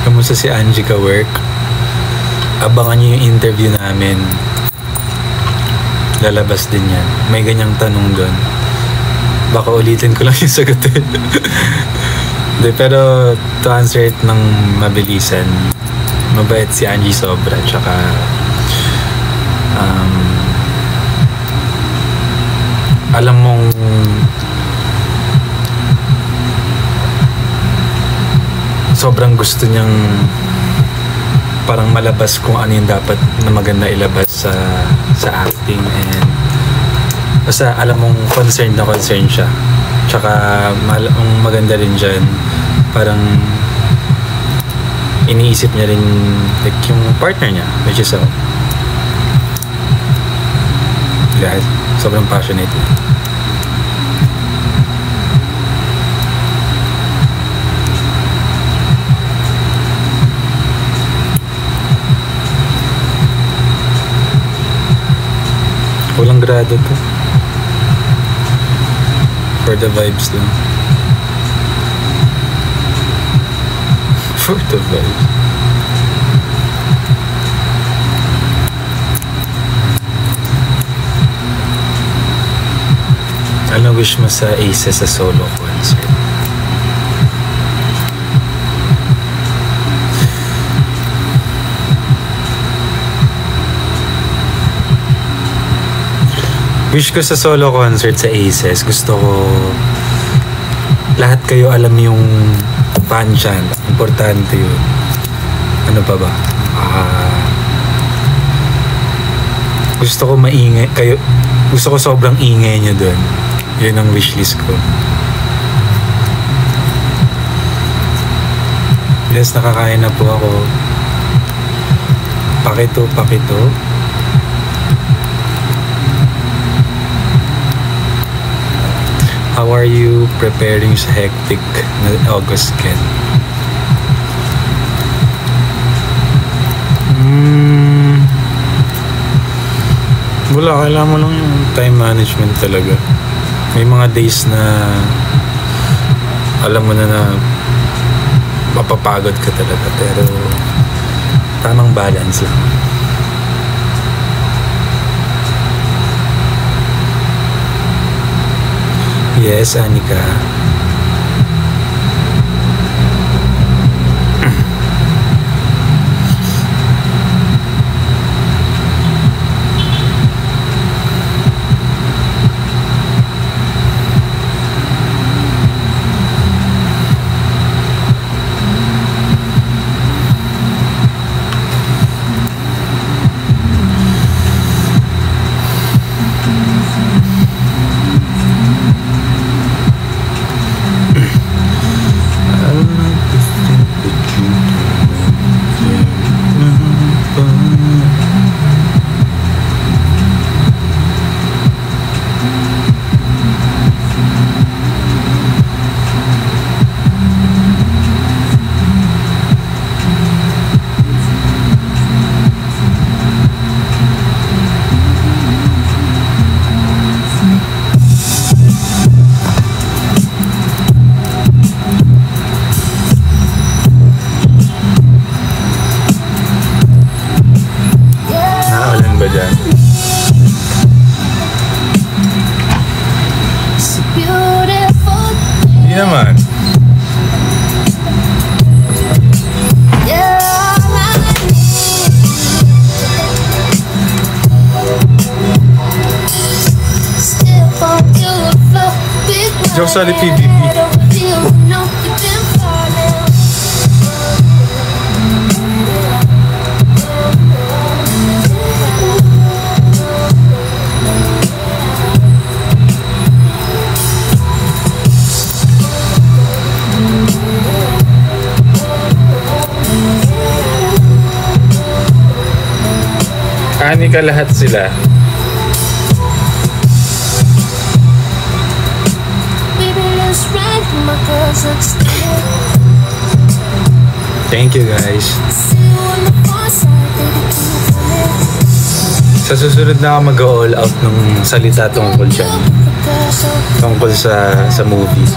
Kamusta si Angie ka work? Abangan niyo yung interview namin. Lalabas din yan. May ganyang tanong doon. Baka ulitin ko lang yung sagutin. De, pero to answer it ng mabilisan, mabait si Angie sobra. Tsaka alam mong sobrang gusto niyang parang malabas kung ano yung dapat na maganda ilabas sa acting, and basta alam mong concerned siya. Tsaka ang maganda rin dyan, parang iniisip niya rin like yung partner niya, which is lahat. Sobrang passionate. Walang grado to. For the vibes lang. For the vibes. Ano wish mo sa Aces sa solo concert? Wish ko sa solo concert sa Aces, gusto ko lahat kayo alam yung fan chant. Importante yun. Ano pa ba? Gusto ko maingay kayo. Gusto ko sobrang ingay nyo dun. Yun ang wishlist ko. Yes, nakakain na po ako. Pakito. How are you preparing sa hectic na August, Ken? Wala, kailangan mo lang yung time management talaga. May mga days na alam mo na mapapagod ka talaga, pero tamang balance lang. Yes, Anika. Hindi naman. Joke sa PBB. Ani ka lahat sila. Thank you guys. Sa susunod na ako mag-all out ng salita tungkol dyan. Tungkol sa movie.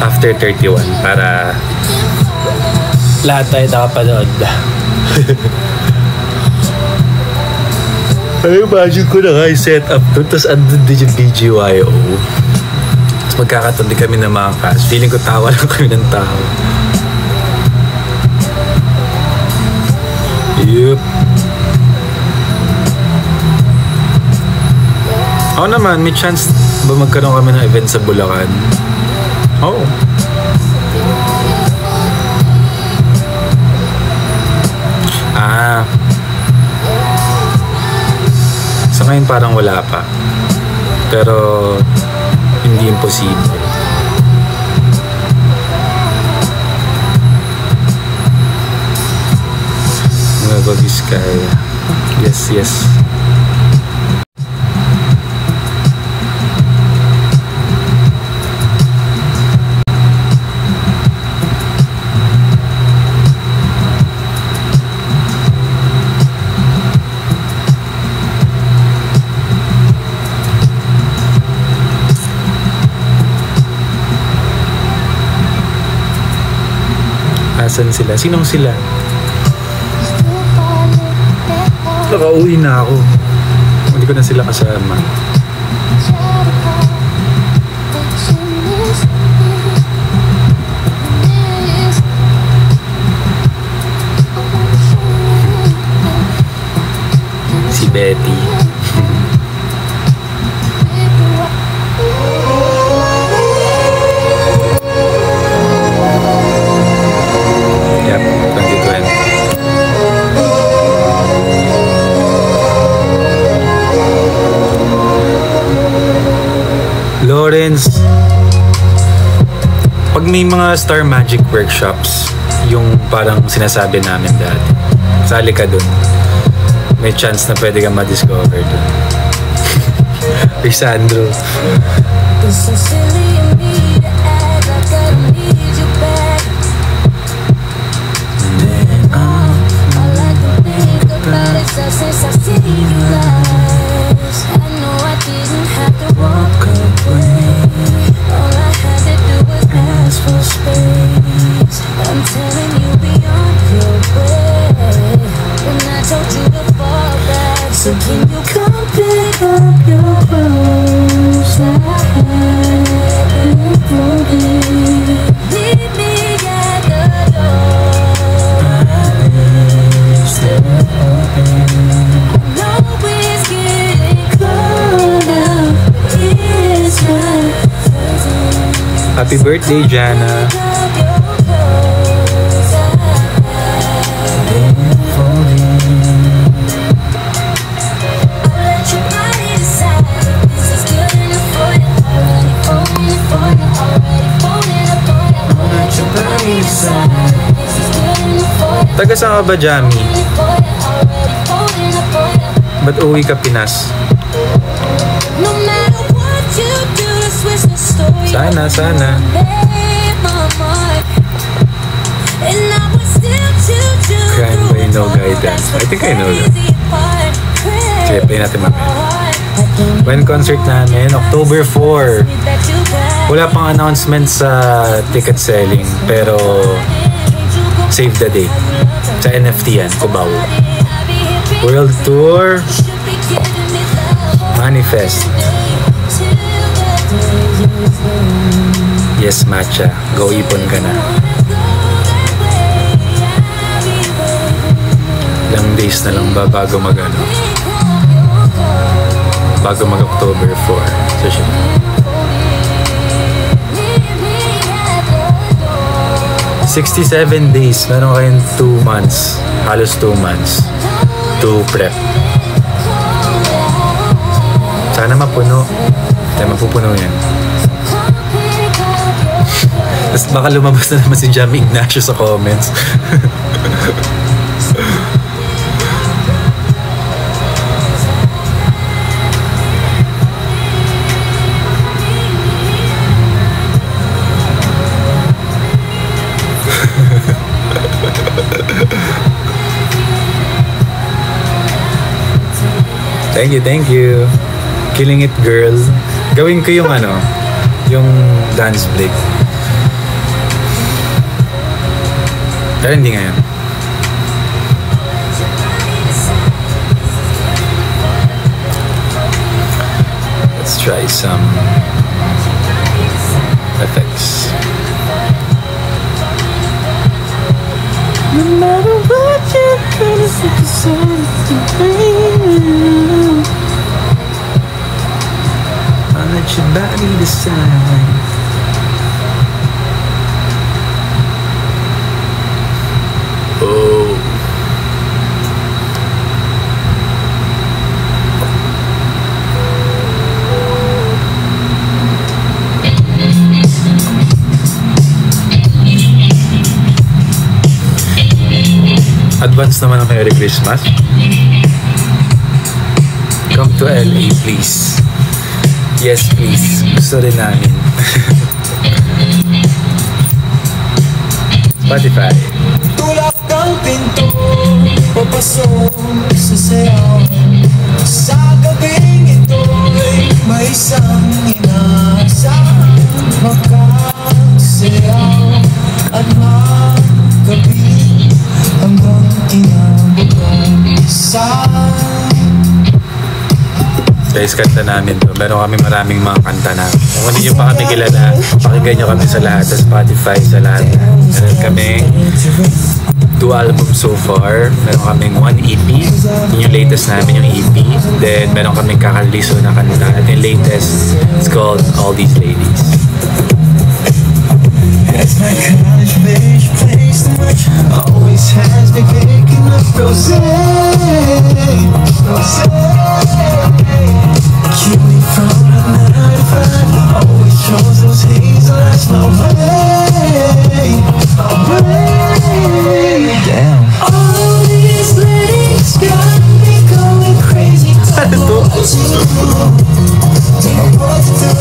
After 31 para lahat tayo nakapanood. Ay, imagine ko na nga yung setup doon, tapos andun din yung BGYO. Tapos magkakatundi kami ng mga cast. Feeling ko tawa lang kami ng tao. Yup. Ako naman, may chance ba magkaroon kami ng event sa Bulacan? Oo. Sa ngayon parang wala pa. Pero hindi imposible. Nueva Vizcaya. Yes, yes. Asan sila? Sinong sila? Nakauwi na ako. Hindi ko na sila kasama. Si Betty. Yep, 2020. Lawrence, pag may mga Star Magic workshops, yung parang sinasabi namin dati, sali ka dun. May chance na pwede kang ma-discover dun. Kay Sandro. Since I see you lies, I know I didn't have to walk away. All I had to do was ask for space. I'm telling you beyond your way. When I told you to fall back, so can you come pick up your clothes? I had you floating. Leave me at the door. Still open. Happy birthday, Jana. Taga saan ka ba, Jamie? Ba't uwi ka Pinas? Sana. Crime by no guidance. I think I know that. Sige, play natin mamaya. When concert namin, October 4. Wala pang announcement sa ticket selling, pero save the date. Sa NFT yan, Cubao. World Tour. Manifest. Yes, Matcha. Go ipon ka na. Ilang days na lang ba bago mag October 4. So, siya. 67 days. Meron kayong 2 months. Halos 2 months to prep. Sana mapuno. Kaya mapupuno yan. Tapos baka lumabas na naman si Jamie Ignacio sa comments. Thank you. Killing it, girl. Gawin ko yung yung dance break. Pero hindi ngayon. Let's try some effects. No matter what you're gonna I'll let your body decide. Oh. Advance naman ang Merry Christmas. Come to LA, please. Yes, please. Gusto rin namin. Spotify. Tulak ang pinto, papasok sa sayaw. Sa gabing ito'y may isang inaasang makasayaw at magabi hanggang kinabukasan. Guys, kanta namin to. Meron kami maraming mga kanta na. Kung hindi nyo pa kami kilala, pakinggan nyo kami sa lahat. Sa Spotify, sa lahat. Meron kami 2 albums so far. Meron kaming 1 EP. Yun yung latest namin, yung EP. Then, meron kaming kakaliso na kanta. At yung latest, it's called All These Ladies. As my college page plays too much, always has me picking up those keep me from the 9 to 5. Always chose those hazel eyes my way. Damn. All these ladies got me going crazy. Don't know what to do. Don't know what to do.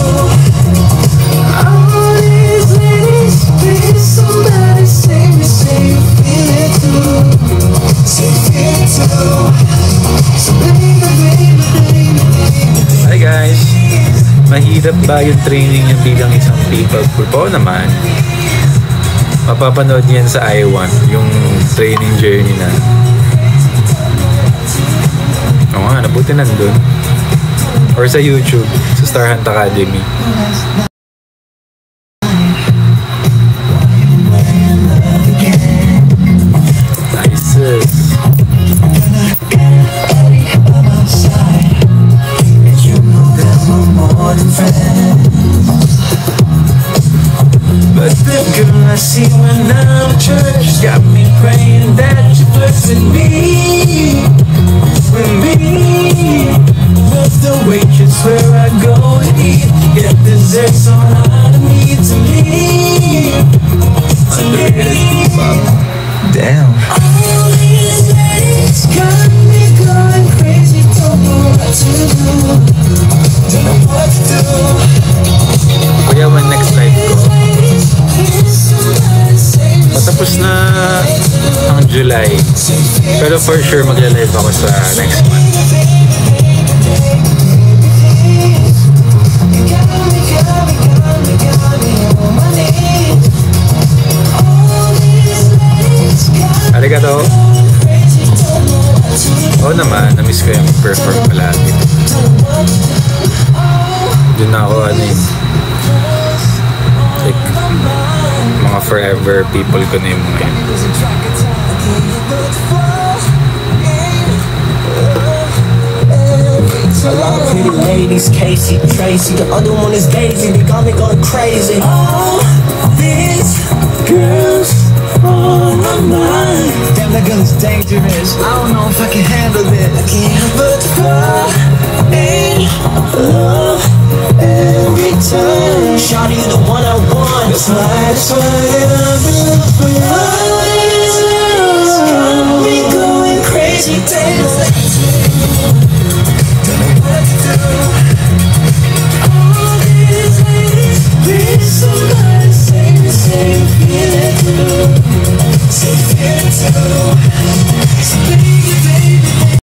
All these ladies, please somebody save me, say you feel it too. Say you feel it too. So baby, baby, baby, baby. Hi guys! Mahirap ba yung training niya bilang isang people group? Oo naman. Mapapanood niyan sa I1, yung training journey na. Oo nga, nabuti nandun. Or sa YouTube, sa Star Hunt Academy. Nice. But the girl I see when I'm at church got me praying that you're blessing me, with me. Love the waitress where I go and eat, get desserts on how to meet to me. Damn. All these ladies got me going crazy, don't know what to do, don't know what to do. Kuya, when next live ko? Matapos na ang July. Pero for sure magla-live ako sa next month. Arigato! Oo naman, na-miss ko yung perform palagi. Doon na ako like mga forever people ko na yung mga yun. A lot of pretty ladies, Casey, Tracy, the other one is Daisy, they got me going crazy. All these girls on my mind. Damn, that girl is dangerous. I don't know if I can handle this. I can't help but fall in love every time. Shawty, you the one I want. That's why I love you.